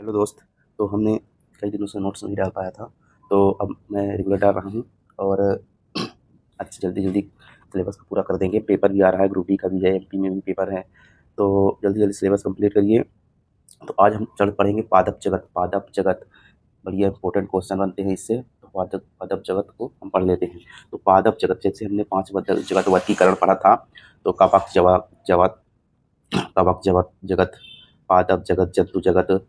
Hello दोस्त। तो हमने कई दिनों से नोट्स नहीं डाल पाया था, तो अब मैं रेगुलर डाल रहा हूँ और आज जल्दी-जल्दी सिलेबस को पूरा कर देंगे। पेपर भी आ रहा है, ग्रुप डी का भी है, एमपी में भी पेपर है, तो जल्दी-जल्दी सिलेबस कंप्लीट करिए। तो आज हम चल पढ़ेंगे पादप जगत। पादप जगत बढ़िया इंपॉर्टेंट क्वेश्चन बनते हैं इससे, तो पादप पादप जगत को हम पढ़ लेते हैं। तो पादप जगत जैसे हमने 5 जगत वर्गीकरण पढ़ा था, तो कवक जगत कवक जगत, पादप जगत, जंतु जगत,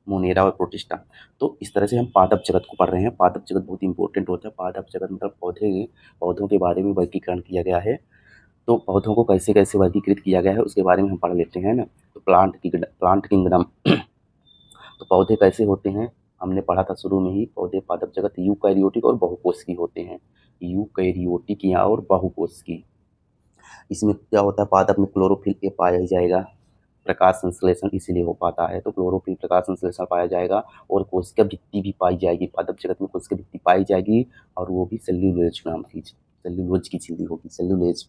मोनेरा और प्रोटिस्टा। तो इस तरह से हम पादप जगत को पढ़ रहे हैं। पादप जगत बहुत इंपॉर्टेंट होता है। पादप जगत मतलब पौधों के बारे में वर्गीकरण किया गया है। तो पौधों को कैसे कैसे वर्गीकृत किया गया है उसके बारे में हम पढ़ लेते हैं ना। तो प्लांट किंगडम तो पौधे कैसे होते हैं हमने पढ़ा था शुरू में ही। पौधे पादप जगत यूकैरियोटिक और बहुकोशिकीय होते हैं। यूकैरियोटिक या और बहुकोशिकीय। इसमें क्या होता है, पादप में क्लोरोफिल ए पाया जाएगा, प्रकाश संश्लेषण इसीलिए हो पाता है। तो क्लोरोफिल प्रकाश संश्लेषण पाया जाएगा और कोशिका भित्ति भी पाई जाएगी। पादप जगत में कोशिका भित्ति पाई जाएगी और वो भी सेल्यूलोज नाम की, सेल्यूलोज की झिल्ली होगी, सेल्यूलोज।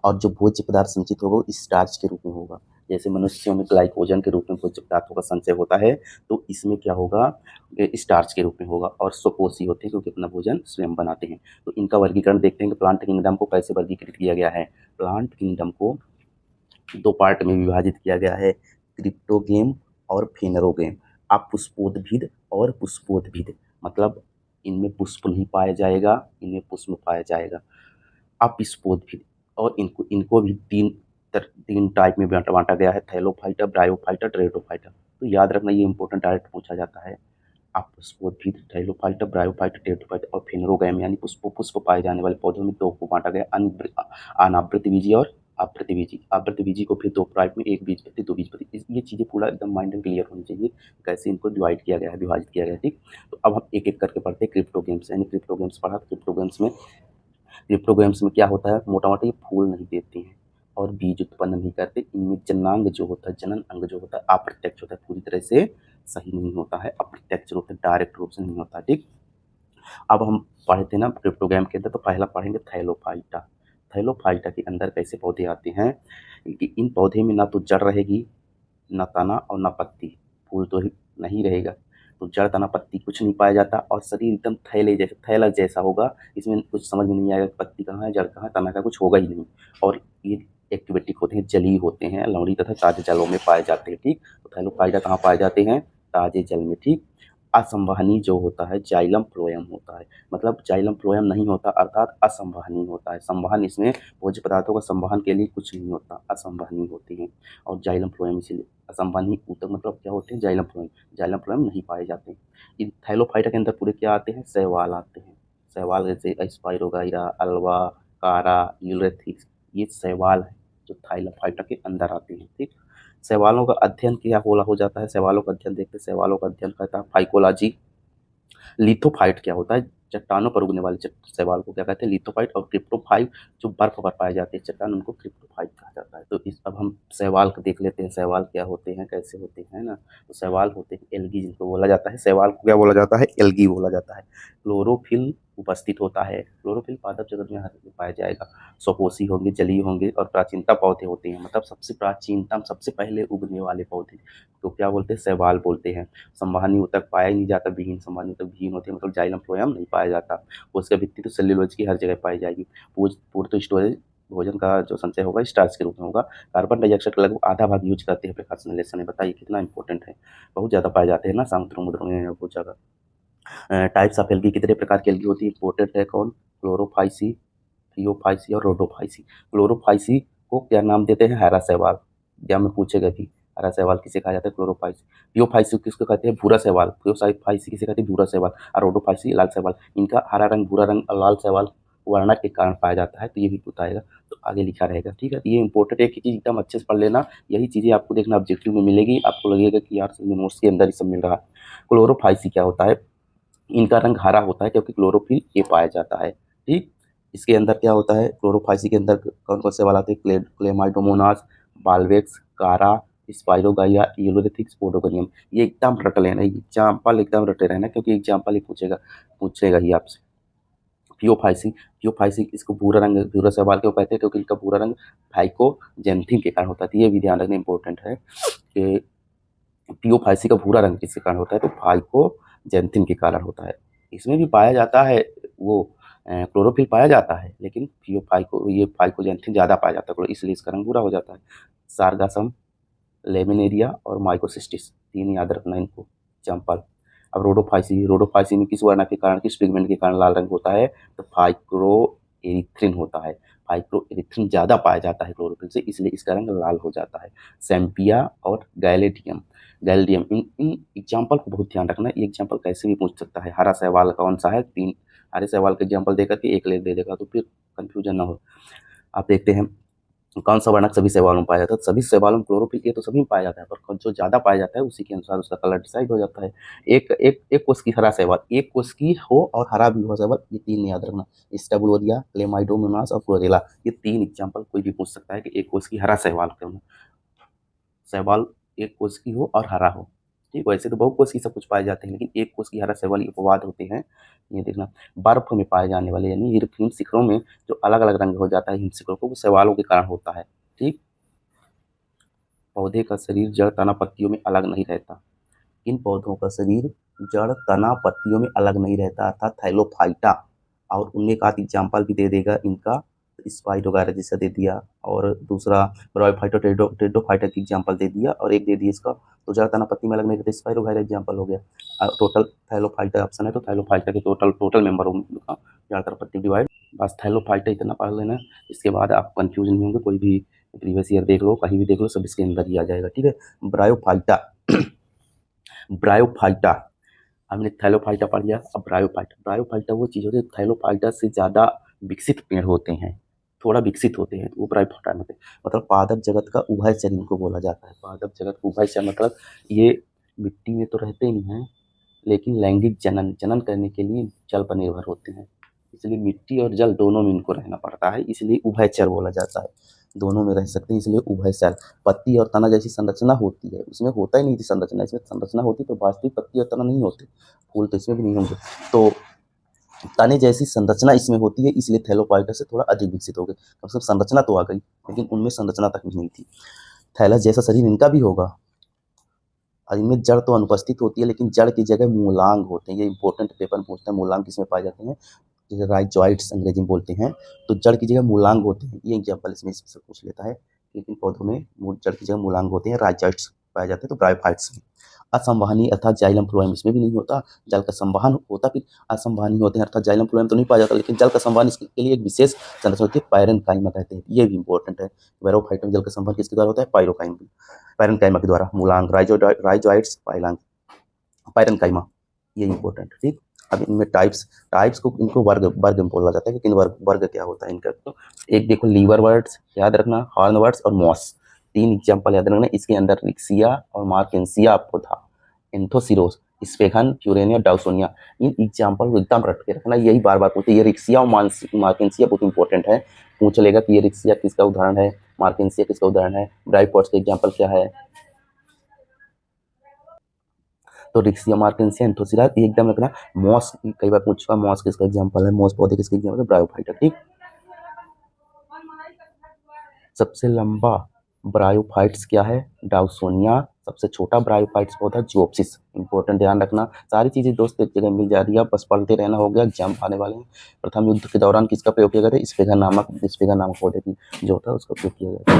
और जो भोज्य पदार्थ संचित होगा वो स्टार्च के रूप में होगा। जैसे मनुष्यों में ग्लाइकोजन के रूप में भोज्य पदार्थों का संचय होता है, तो इसमें क्या होगा, स्टार्च के रूप में होगा। और स्वपोषी होते हैं क्योंकि अपना भोजन स्वयं बनाते हैं। तो इनका वर्गीकरण देखते हैं कि प्लांट किंगडम को कैसे वर्गीकृत किया गया है। प्लांट किंगडम को 2 पार्ट में विभाजित किया गया है, क्रिप्टोगेम और फेनरोगेम। अपुष्पोद्भिद और पुष्पोद्भिद, मतलब इनमें पुष्प नहीं पाया जाएगा, इनमें पुष्प पाया जाएगा। अपुष्पोद्भिद, और इनको इनको भी तीन टाइप में बांटा गया है, थैलोफाइटा, ब्रायोफाइटा, टेरिडोफाइटा। तो याद रखना, ये इंपॉर्टेंट डायरेक्ट पूछा जाता है। अपुष्पोद्भिद, थैलोफाइटा, ब्रायोफाइटा, टेरिडोफाइटा और फेनरोगैम यानी पुष्प पाए जाने वाले पौधों में 2 को बांटा गया, अनावृतबीजी और आवृतबीजी। आवृतबीजी को फिर 2 टाइप में, 1 बीजपत्री, 2 बीजपत्री। ये चीज़ें पूरा एकदम माइंड में क्लियर होनी चाहिए कैसे इनको डिवाइड किया गया है, विभाजित किया गया है। ठीक, तो अब हम एक एक करके पढ़ते हैं। क्रिप्टोगेम्स यानी क्रिप्टोगेम्स पढ़ा। क्रिप्टोगेम्स में क्या होता है, मोटा मोटा ये फूल नहीं देते हैं और बीज उत्पन्न नहीं करते। इनमें जनांग जो होता है, जनन अंग जो होता है, अप्रत्यक्ष होता है, पूरी तरह से सही नहीं होता है, अप्रत्यक्ष रूप से, डायरेक्ट रूप से नहीं होता है। ठीक, अब हम पढ़ते ना क्रिप्टोगैम के अंदर, तो पहला पढ़ेंगे थैलोफाइटा। थैलोफाइटा के अंदर कैसे पौधे आते हैं कि इन पौधे में ना तो जड़ रहेगी, ना तना और ना पत्ती, फूल तो ही नहीं रहेगा। तो जड़, तना, पत्ती कुछ नहीं पाया जाता और शरीर एकदम थैला जैसा होगा। इसमें कुछ समझ में नहीं आएगा पत्ती कहाँ है, जड़ कहाँ है, तना का कुछ होगा ही नहीं। और ये एक्टिवेटिक होते हैं, जलीय होते हैं, लवणीय तथा ताजे जलों में पाए जाते हैं। ठीक, तो थैलोफाइटा कहाँ पाए जाते हैं, ताजे जल में। ठीक, असंवहनी जो होता है जाइलम फ्लोएम होता है, मतलब जाइलम फ्लोएम नहीं होता, अर्थात असंवहनी होता है। संवहन, इसमें भोज्य पदार्थों का संवहन के लिए कुछ नहीं होता, असंवहनी होते हैं। और जाइलम फ्लोएम इसीलिए असंवहनी ऊतक, मतलब क्या होते हैं, जाइलम फ्लोएम नहीं पाए जाते। इन थैलोफाइटा के अंदर पूरे क्या आते हैं, शैवाल आते हैं। शैवाल जैसे स्पाइरोगाइरा, अल्वा, कारा, यूरेथिक्स, ये शैवाल है जो थैलोफाइटा के अंदर आते हैं। ठीक, शैवालों का अध्ययन क्या हो जाता है, शैवालों का अध्ययन देखते हैं। शैवालों का अध्ययन करता है फाइकोलॉजी। लिथोफाइट क्या होता है, चट्टानों पर उगने वाले शैवाल को क्या कहते हैं, लिथोफाइट। और क्रिप्टोफाइट जो बर्फ पर पाए जाते हैं चट्टान, उनको क्रिप्टोफाइट कहा जाता है। तो अब हम शैवाल को देख लेते हैं, शैवाल क्या होते हैं, कैसे होते हैं ना। तो शैवाल होते हैं एल्गी, जिनको बोला जाता है, शैवाल को क्या बोला जाता है, एल्गी बोला जाता है। क्लोरोफिल उपस्थित होता है। क्लोरोफिल पादप जगत में हर जगह पाया जाएगा। स्वपोषी होंगे, जलीय होंगे और प्राचीनता पौधे होते हैं, मतलब सबसे प्राचीनतम, सबसे पहले उगने वाले पौधे तो क्या बोलते हैं, शैवाल बोलते हैं। संवहनी ऊतक पाया ही नहीं जाता, विहीन संवहनी ऊतक विहीन होते हैं, मतलब जाइलम फ्लोएम नहीं पाया जाता। उसका भित्ति तो सेल्यूलोज की हर जगह पाई जाएगी। पूर्व स्टोरेज, भोजन का जो संचय होगा स्टार्च के रूप में होगा। कार्बन डाइऑक्साइड का लगभग आधा भाग यूज करते हैं प्रकाश संश्लेषण में। बताइए कितना इंपॉर्टेंट है, बहुत ज़्यादा पाए जाते हैं ना समुद्र मुद्रों में बहुत ज़्यादा। टाइप्स ऑफ एल्गी, कितने प्रकार की एल्गी होती है, इंपॉर्टेंट है कौन, क्लोरोफाइसी, थियोफाइसी और रोडोफाइसी। क्लोरोफाइसी को क्या नाम देते हैं, हरा शैवाल, या में पूछेगा कि हरा शैवाल किसे कहा जाता है, क्लोरोफाइसी। थियोफाइसी किसको कहते हैं, भूरा शैवाल। थियोफाइसी किसे कहते हैं, भूरा शैवाल। और रोडोफाइसी लाल शैवाल। इनका हरा रंग, भूरा रंग और लाल शैवाल वर्णक के कारण पाया जाता है, तो ये भी बताएगा, तो आगे लिखा रहेगा। ठीक है, तो ये इंपॉर्टेंट है कि चीज़ एकदम अच्छे से पढ़ लेना। यही चीज़ें आपको देखना ऑब्जेक्टिव में मिलेगी, आपको लगेगा कि यार नोट्स के अंदर ही सब मिल रहा है। क्लोरोफाइसी क्या होता है, इनका रंग हरा होता है क्योंकि क्लोरोफिल ये पाया जाता है। ठीक, इसके अंदर क्या होता है, क्लोरोफाइसी के अंदर कौन कौन से वाला आते हैं, क्लेमाइडोमोनास, बाल्वेक्स, कारा, स्पाइरोगाइया, यूलोरिथिक्स, पोडोगोनियम। ये एकदम रट लेना, एग्जाम्पल एकदम रटे रहना, क्योंकि एग्जाम्पल ही पूछेगा ही आपसे। थियोफाइसी इसको भूरा रंग, भूरा शैवाल क्यों कहते हैं, क्योंकि इनका भूरा रंग फाइकोजेंथिन के कारण होता है। तो ये भी ध्यान रखना इंपॉर्टेंट है कि पियोफाइसी का भूरा रंग किसके कारण होता है, तो फाइकोजेंथिन के कारण होता है। इसमें भी पाया जाता है वो क्लोरोफिल पाया जाता है, लेकिन ये फाइकोजेंथिन ज़्यादा पाया जाता है, इसलिए इसका रंग भूरा हो जाता है। सारगासम, लेमिनेरिया और माइकोसिस्टिस, 3 याद रखना इनको एग्जाम्पल। अब रोडोफाइसी में किस वर्ण के कारण, किस पिगमेंट के कारण लाल रंग होता है, तो फाइक्रोएरिथ्रिन होता है। फाइक्रोएरिथ्रिन ज़्यादा पाया जाता है क्लोरोफिल से, इसलिए इसका रंग लाल हो जाता है। सैम्पिया और गैलेडियम गैलेडियम इन इन एग्जाम्पल को बहुत ध्यान रखना। ये एग्जाम्पल कैसे भी पूछ सकता है। हरा शैवाल कौन सा है, 3 हरे शैवाल के एग्जाम्पल देकर के 1 ले दे देगा, तो फिर कंफ्यूजन ना हो। आप देखते हैं कौन सा वर्णक सभी शैवालों में पाया जाता है, सभी शैवालों में क्लोरोफिल ये तो सभी में पाया जाता है, पर जो ज़्यादा पाया जाता है उसी के अनुसार उसका कलर डिसाइड हो जाता है। एक कोष की हरा शैवाल, एक कोष की हो और हरा भी हो शैवाल, ये 3 याद रखना, स्टेबुलोरिया, क्लेमाइडोमोनास और क्लोरेला। ये 3 एग्जाम्पल कोई भी पूछ सकता है कि एक कोष की हरा शैवाल एक कोष की हो और हरा हो। ठीक, वैसे तो बहुकोष की सब कुछ पाए जाते हैं, लेकिन एक कोष की हरा शैवाल अपवाद होते हैं। ये देखना, बर्फ में पाए जाने वाले यानी हिम शिखरों में जो अलग अलग रंग हो जाता है हिम शिखरों को, वो शैवालों के कारण होता है। ठीक, पौधे का शरीर जड़ तना पत्तियों में अलग नहीं रहता। इन पौधों का शरीर जड़ तना पत्तियों में अलग नहीं रहता, अर्थात थैलोफाइटा। और उनमें एक आध एग्जाम्पल भी दे देगा इनका, स्पाइड वगैरह जैसा दे दिया, और दूसरा ब्रायोफाइटा टेरिडोफाइटा की एग्जाम्पल दे दिया, और एक दे दिया इसका, तो जड़ तना पत्ती में अलग नहीं रहता, स्पाइड वगैरह एग्जाम्पल हो गया। टोटल थैलोफाइटा ऑप्शन है, तो थैलोफाइटा के टोटल मेंबर होगा जड़ तना पत्ती डिवाइड। बस थैलोफाइटा इतना पढ़ लेना, इसके बाद आप कंफ्यूज नहीं होंगे। कोई भी प्रीवियस ईयर देख लो, कहीं भी देख लो, सब इसके अंदर ही आ जाएगा। ठीक है, ब्रायोफाइटा ब्रायोफाइटा, हमने थैलोफाइटा पढ़ लिया। अब ब्रायोफाइटा वो चीज़ होती है, थैलोफाइटा से ज़्यादा विकसित पेड़ होते हैं, थोड़ा विकसित होते हैं, तो वो ब्रायोफाइटा होते हैं। मतलब पादप जगत का उभयचर इनको बोला जाता है। पादप जगत का उभयचर मतलब ये मिट्टी में तो रहते ही हैं, लेकिन लैंगिक जनन करने के लिए जल पर निर्भर होते हैं, इसलिए मिट्टी और जल दोनों में इनको रहना पड़ता है, इसलिए उभयचर बोला जाता है। दोनों में रह सकते हैं, इसलिए उभयचर। पत्ती और तना जैसी संरचना होती है, उसमें होता ही नहीं थी संरचना, इसमें संरचना होती तो वास्तविक पत्ती और तना नहीं होते, फूल तो इसमें भी नहीं होंगे। तो तने जैसी संरचना इसमें होती है, इसलिए थैलोफाइटा से थोड़ा अधिक विकसित हो गए। कम से कम संरचना तो आ गई, लेकिन उनमें संरचना तक भी नहीं थी। थैलस जैसा शरीर इनका भी होगा, और इनमें जड़ तो अनुपस्थित होती है, लेकिन जड़ की जगह मूलांग होते हैं। ये इंपॉर्टेंट पेपर में पूछते हैं, मूलांग किसमें पाए जाते हैं, जैसे राइजोइड्स अंग्रेजी में बोलते हैं, तो जड़ की जगह मूलांग होते हैं। ये एग्जाम्पल इसमें से पूछ लेता है, लेकिन पौधों में जड़ की जगह मूलांग होते हैं, राइजोइड्स पाए जाते हैं, तो ब्रायोफाइट्स में। असंवहनी अर्थात जाइलम फ्लोएम इसमें भी नहीं होता, जल का संवहन होता फिर असंवहनी होते हैं, अर्थात जाइलम फ्लोएम तो नहीं पाया जाता, लेकिन जल का संवहन इसके लिए एक विशेष संरचना होती है, पैरेन्काइमा कहते हैं। ये भी इंपॉर्टेंट है। बैरोफाइट में जल का संवहन किसके द्वारा होता है, पैरेन्काइमा के द्वारा। मूलांग, राइजोइड्स, पैरेन्काइमा, ये इंपॉर्टेंट। ठीक, अब इनमें टाइप्स को इनको वर्ग में बोला जाता है कि वर्ग क्या होता है इनका। तो एक देखो, लीवर वर्ड्स याद रखना, हॉर्न वर्ड्स और मॉस, 3 एग्जाम्पल याद रखना। इसके अंदर रिक्सिया और मार्केंसिया आपको था, एंथोसिरोस, स्पेगन, प्यूरेनिया, डाउसोनिया। इन एग्जाम्पल को एकदम रट के रखना, यही बार बार पूछते। ये रिक्सिया और मार्केंसिया बहुत इंपॉर्टेंट है, पूछ लेगा कि ये रिक्सिया किसका उदाहरण है, मार्केंसिया किसका उदाहरण है, ब्रायोफाइट्स का एग्जाम्पल क्या है। तो रिक्सिया, मार्केंसिया, एंथोसिरा ये एकदम रखना। मॉस कई बार पूछा, मॉस किसका एग्जाम्पल है, मॉस पौधे किसके एग्जाम्पल है, ब्रायोफाइटा। ठीक, सबसे लंबा ब्रायोफाइट्स क्या है, डाउसोनिया। सबसे छोटा ब्रायोफाइट्स पौधा जियोप्सिस। इंपॉर्टेंट, ध्यान रखना, सारी चीजें दोस्त एक जगह मिल जा रही है, बस पढ़ते रहना, हो गया, एग्जाम आने वाले हैं। प्रथम युद्ध के दौरान किसका प्रयोग किया गया था, स्पेगन नामक पौधे की जो होता है उसका प्रयोग किया गया था।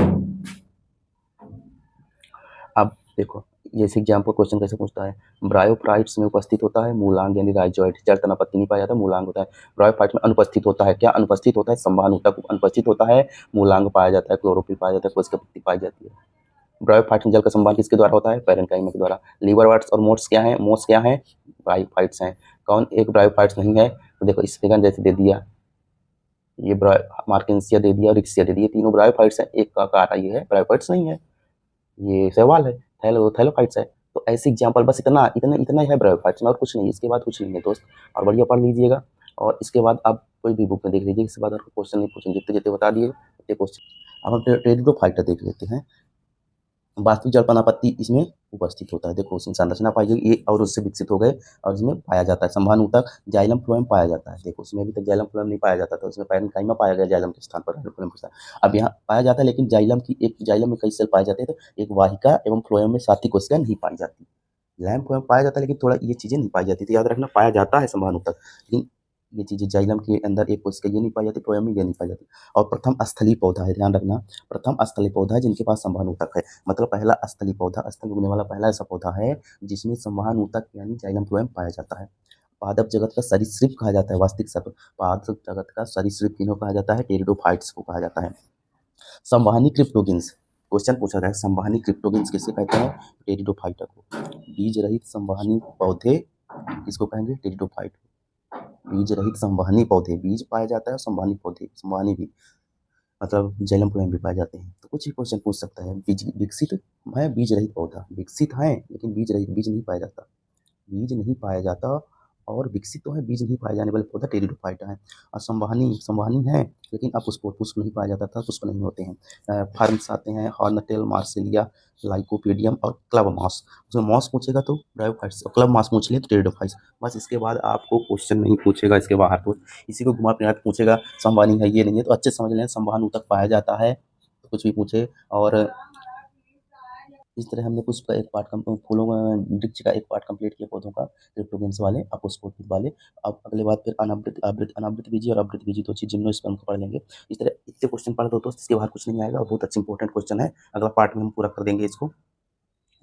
अब देखो, जैसे एग्जाम्पल क्वेश्चन कैसे पूछता है, ब्रायोफाइट्स में उपस्थित होता है मूलांग यानी राइजोइड, जड़ तना पत्ती नहीं पाया जाता, मूलांग होता है। ब्रायोफाइट में अनुपस्थित होता है, क्या अनुपस्थित होता है, संवहन होता है, अनुपस्थित होता है, मूलांग पाया जाता है, क्लोरोफिल पाया जाता है, कोशिका पत्ती पाई जाती है। ब्रायोफाइट में जल का संवहन किसके द्वारा होता है, पैरेन्काइमा के द्वारा। लीवर वर्ड्स और मोड्स क्या है, मोड्स क्या है, ब्रायोफाइट्स हैं। कौन एक ब्रायोफाइट्स नहीं है, तो देखो स्पेगन जैसे दे दिया, ये मार्केंसिया दे दिया और रिक्सिया दे दिया, तीनों ब्रायोफाइट्स हैं। एक का कहा ये है ब्रायोफाइट्स नहीं है, ये शैवाल है, थैलोफाइट्स है। तो ऐसे एग्जाम्पल बस इतना इतना इतना ही है ब्रायोफाइट्स में, और कुछ नहीं, इसके बाद कुछ नहीं है दोस्त, और बढ़िया पढ़ लीजिएगा। और इसके बाद आप कोई भी बुक में देख लीजिए, इसके बाद आपको क्वेश्चन नहीं पूछेंगे, जितने जितने बता दिए उतने क्वेश्चन। अब हम टेरिडोफाइटा देख लेते हैं। वास्तविक जल अनापत्ति इसमें उपस्थित होता है। देखो उसमें संरचना पाई गई ये और उससे विकसित हो गए और इसमें पाया जाता है। संवहन ऊतक जाइलम फ्लोएम पाया जाता है। देखो उसमें अभी तक जाइलम फ्लोएम नहीं पाया जाता था, उसमें पैरेन्काइमा पाया गया जाइलम के स्थान पर फ्लोएम के साथ। अब यहाँ पाया जाता है लेकिन जाइलम में कई सेल पाए जाते हैं, तो एक वाहिका एवं फ्लोएम में साथी कोशिका नहीं पाई जाती। लैम्प में पाया जाता है लेकिन थोड़ा ये चीज़ें नहीं पाई जाती थी। याद रखना पाया जाता है संवहन ऊतक, लेकिन ये चीज़ें जाइलम के अंदर एक कोशिका ये नहीं पाई जाती, फ्लोएम में ये नहीं पाई जाती। और प्रथम स्थलीय पौधा है, ध्यान रखना, प्रथम स्थलीय पौधा है जिनके पास संवहन ऊतक है। मतलब पहला स्थलीय पौधा, स्थल में उगने वाला पहला ऐसा पौधा है जिसमें संवहन ऊतक यानी जाइलम फ्लोएम पाया जाता है। पादप जगत का सरीसृप कहा जाता है, वास्तविक सर्प पादप जगत का सरीसृप किन्हें कहा जाता है, टेरिडोफाइट्स को कहा जाता है। संवहनी क्रिप्टोगिन्स, क्वेश्चन पूछा गया है, संवहनी क्रिप्टोगिन्स किसे कहते हैं, टेरिडोफाइटा को। बीज रहित संवहनी पौधे किसको कहेंगे, टेरिडोफाइट। बीज रहित संवहनी पौधे, बीज पाया जाता है, संवहनी पौधे संवहनी भी मतलब जाइलम फ्लोएम भी पाए जाते हैं। तो कुछ ही क्वेश्चन पूछ सकता है, बीज विकसित है, बीज रहित पौधा विकसित है लेकिन बीज रहित, बीज नहीं पाया जाता, बीज नहीं पाया जाता और विकसित तो है, बीज नहीं पाए जाने वाले पौधा टेरिडोफाइटा है। और संवहनी है लेकिन अब उसको पुष्प नहीं पाया जाता था, पुष्प नहीं होते हैं। फर्म्स आते हैं, हॉर्नटेल, मार्सिलिया, लाइकोपीडियम और क्लब मॉस। उसमें मॉस पूछेगा तो ब्रायोफाइट्स, और क्लब मॉस पूछ ले तो टेरिडोफाइट्स। बस इसके बाद आपको क्वेश्चन नहीं पूछेगा इसके बाहर, तो इसी को घुमा फिरा के पूछेगा संवहनी है ये नहीं है, तो अच्छे से समझ लें संवहन ऊतक पाया जाता है, तो कुछ भी पूछे। और इस तरह हमने पुष्प का एक पार्ट फूलों वृक्ष का एक पार्ट कंप्लीट किया पौधों का, क्रिप्टोगेम्स वाले, अपुष्पोद्भिद वाले। अब अगले बात फिर अनावृत बीजी और आवृत बीजी दो चीज जिम्नोस्पर्म को पढ़ लेंगे। इस तरह इतने क्वेश्चन पढ़ दो दोस्त, इसके बाहर कुछ नहीं आएगा और बहुत अच्छे इंपॉर्टेंट क्वेश्चन है। अगला पार्ट में हम पूरा कर देंगे इसको,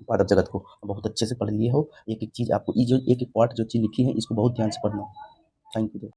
पादप जगत को बहुत अच्छे से पढ़ लिए हो। एक एक चीज आपको ये जो एक एक पार्ट जो चीज लिखी है इसको बहुत ध्यान से पढ़ना। Thank you.